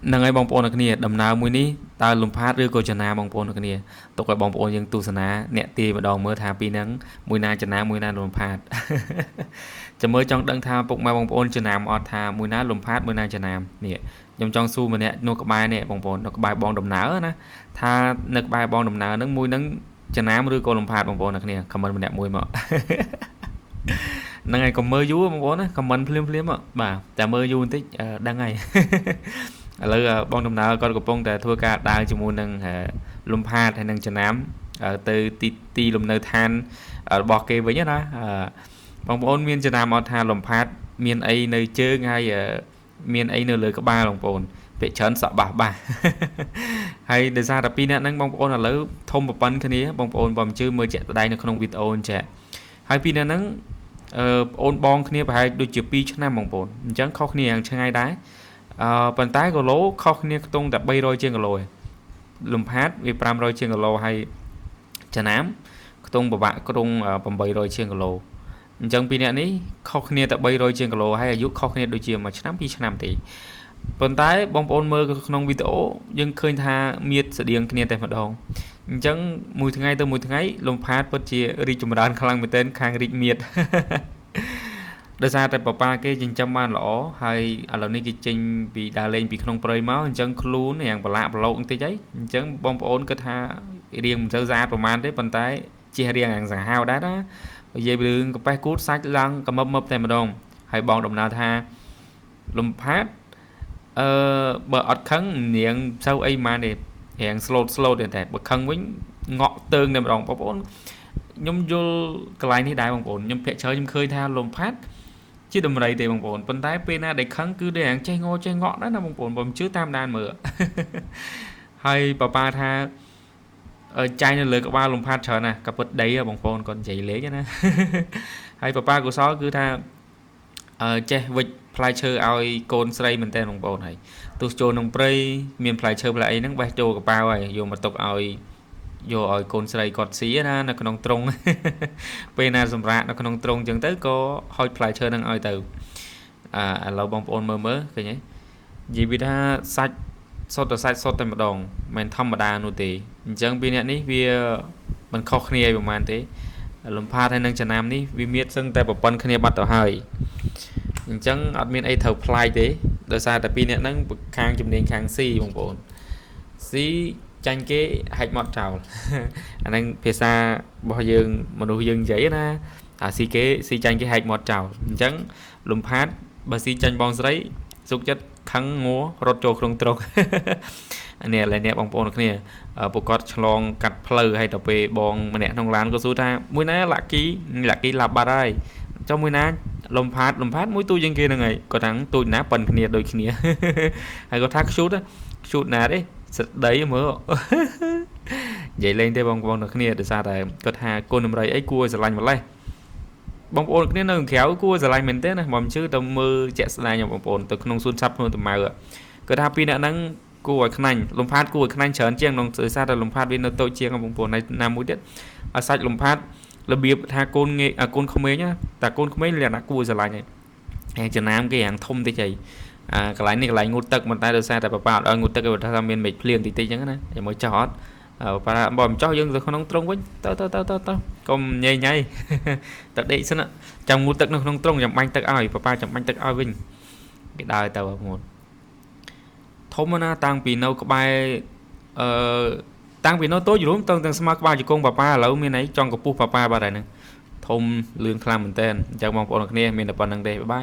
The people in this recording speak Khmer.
năng ai bong bóng ở kia đầm nào mùi ní ta lùm phát rưỡi cô chana bong bóng ở kia tục cái bong bóng ยัง tu sana nẹt tì mà đòn mưa thà pi nắng mùi na chana mùi na lùm phátจะmới trong đăng thà bụng mà bong bóng chana mà thà mùi na lùm phát mùi na chana nè trong trong su mà nè nô cái bài nè bong bóng nô cái bài bong đầm nở na thà nô cái bài bong đầm nở nắng mùi nắng chana rưỡi cô lùm phát bong bóng ở kia comment mà nè mùi mà năng ai còn mơ vú bong bóng á comment phim phim á bà ta mơ vú tí đăng ngày ឥឡូវបងដំណើរគាត់កំពុងតែធ្វើការដើរជាមួយនឹងលំផាតហើយនឹងចំណាំទៅទីលំនៅឋានរបស់គេវិញណាបងប្អូនមានចំណាំអត់ថាលំផាតមានអីនៅជើងហើយមានអីនៅលើក្បាលបងប្អូនពាក្យច្រើនសក់បាសបាសហើយដោយសារតែពីរអ្នកហ្នឹងបងប្អូនឥឡូវធំប្រព័ន្ធគ្នាបងប្អូនបើមិនជឿមើលជាក់ស្ដែងនៅក្នុងវីដេអូអញ្ចឹងហើយពីរអ្នកហ្នឹងបងអូនបងគ្នាប្រហែលដូចជា2ឆ្នាំបងប្អូនអញ្ចឹងខុសគ្នាយ៉ាងឆ្ងាយដែរ ប៉ុន្តែគីឡូខុសគ្នាខ្ទង់តែ300ជាងគីឡូលំផាតវា500ជាងគីឡូហើយចំណាំខ្ទង់ពិបាកក្នុង800ជាងគីឡូអញ្ចឹងពីរអ្នកនេះខុសគ្នាតែ300ជាងគីឡូហើយអាយុខុសគ្នាដូចជាមួយឆ្នាំ2ឆ្នាំទេប៉ុន្តែបងប្អូនមើលក្នុងវីដេអូយើងឃើញថាមៀតស្តៀងគ្នាតែម្ដងអញ្ចឹងមួយថ្ងៃទៅមួយថ្ងៃលំផាតពិតជារីកចម្រើនខ្លាំងមែនទែនខាងរីកមៀត ដោយសារតែប៉ាប៉ាគេចិញ្ចឹមបានល្អហើយឥឡូវនេះគេចេញពីដើរលេងពីក្នុងព្រៃមកអញ្ចឹងខ្លួនយ៉ាងប្រឡាក់ប្រឡោកបន្តិចហីអញ្ចឹងបងប្អូនគិតថារៀងមិនសូវស្អាតប្រហែលទេប៉ុន្តែជារៀងយ៉ាងសាហាវដែរណានិយាយពីរឿងកាប៉េះគូតសាច់ឡើងកមុបមុបតែម្ដងហើយបងដំណើរថាលំផាតបើអត់ខឹងរៀងសូវអីម៉ានទេរៀង slow តែបើខឹងវិញងក់តើងតែម្ដងបងប្អូនខ្ញុំយល់កន្លែងនេះដែរបងប្អូនខ្ញុំភាក់ច្រើនខ្ញុំឃើញថាលំផាត ជាដំរីទេបងប្អូនប៉ុន្តែពេលណាដែលខឹងគឺដែលចេះងចេះងក់ដែរណាបងប្អូនបើមិនជឿតាមដានមើលហើយប៉ាប៉ាថាចាញ់នៅលើក្បាលលំផាតច្រើនណាស់ក៏ពិតដីបងប្អូនគាត់និយាយលេងណាហើយប៉ាប៉ាកុសលគឺថាចេះវិចផ្លែឈើឲ្យកូនស្រីមែនតើបងប្អូនហើយទោះចូលក្នុងព្រៃមានផ្លែឈើផ្លែអីហ្នឹងបេះចូលកប៉ាវហើយយកមកទុកឲ្យ យកឲ្យកូនស្រីគាត់ស៊ីណានៅក្នុងទ្រុងពេលណាសម្រាប់នៅក្នុងទ្រុងអញ្ចឹងទៅក៏ហុចផ្លែឈើនឹងឲ្យទៅឥឡូវបងប្អូនមើលឃើញទេនិយាយពីថាសាច់សុទ្ធតែសាច់សុទ្ធតែម្ដងមិនធម្មតានោះទេអញ្ចឹងពីអ្នកនេះវាមិនខុសគ្នាប្រហែលទេលំផាតហើយនឹងចំណាំនេះវាមានសឹងតែប្រព័ន្ធគ្នាបាត់ទៅហើយអញ្ចឹងអត់មានអីត្រូវផ្លាយទេដោយសារតែពីអ្នកហ្នឹងខាងជំនាញខាងស៊ីបងប្អូនស៊ី ចាញ់គេហាច់មកចោលអាហ្នឹងភាសារបស់យើងមនុស្សយើងនិយាយណាអាស៊ីគេស៊ីចាញ់គេហាច់មកចោលអញ្ចឹងលំផាតបើស៊ីចាញ់បងស្រីសុកចិត្តខឹងងัวរត់ចូលក្នុងទ្រុងអានេះឥឡូវអ្នកបងប្អូនគ្នាប្រកាសឆ្លងកាត់ផ្លូវហើយទៅពេលបងម្នាក់ក្នុងឡានក៏សួរថាមួយណាលាក់គីឡាប់បាត់ហើយចុះមួយណាលំផាតមួយទូជាងគេហ្នឹងហើយគាត់ថាទូចណាប៉ុនគ្នាដូចគ្នាហើយគាត់ថាខ្ជូតណាទេ ស្ដីមើលនិយាយលេងទេបងប្អូនគ្នាដោយសារតែគាត់ថាកូនដំរីអីគួរស្រឡាញ់ម្លេះបងប្អូនគ្នានៅក្រៅគួរស្រឡាញ់មែនទេណាមកជឿទៅមើលជាក់ស្ដែងបងប្អូនទៅក្នុងសួនសត្វក្នុងតម៉ៅគាត់ថាពីអ្នកហ្នឹងគួរឲ្យខ្នាញ់លំផាតគួរឲ្យខ្នាញ់ច្រើនជាងក្នុងដោយសារតែលំផាតវានៅតូចជាងបងប្អូនណាមួយទៀតឲ្យសាច់លំផាតរបៀបថាកូនងាយកូនក្មេងណាតែកូនក្មេងលក្ខណៈគួរស្រឡាញ់ហើយចំណាំគេយ៉ាងធំតិចហី កន្លែងនេះកន្លែងងូតទឹកមិនតែដោយសារតែប៉ាប៉ាអត់ឲ្យងូតទឹកគេថាមានមេឃភ្លៀងតិចៗអញ្ចឹងណាតែមើលចោះអត់ប៉ាបើមិនចោះយើងទៅក្នុងទ្រុងវិញទៅកុំញ៉ៃទឹកដេកសិនចាំងូតទឹកនៅក្នុងទ្រុងចាំបាញ់ទឹកឲ្យប៉ាប៉ាចាំបាញ់ទឹកឲ្យវិញគេដើរទៅបងប្អូនធំណាតាំងពីនៅក្បែរតាំងពីនៅតូចរួមទាំងស្មើក្បាលជង្គង់ប៉ាប៉ាឥឡូវមានអីចង់កពុះប៉ាប៉ាបាត់ហើយហ្នឹងធំលឿនខ្លាំងមែនតើអញ្ចឹងបងប្អូនគ្នាមានតែប៉ុណ្្នឹងទេបាយ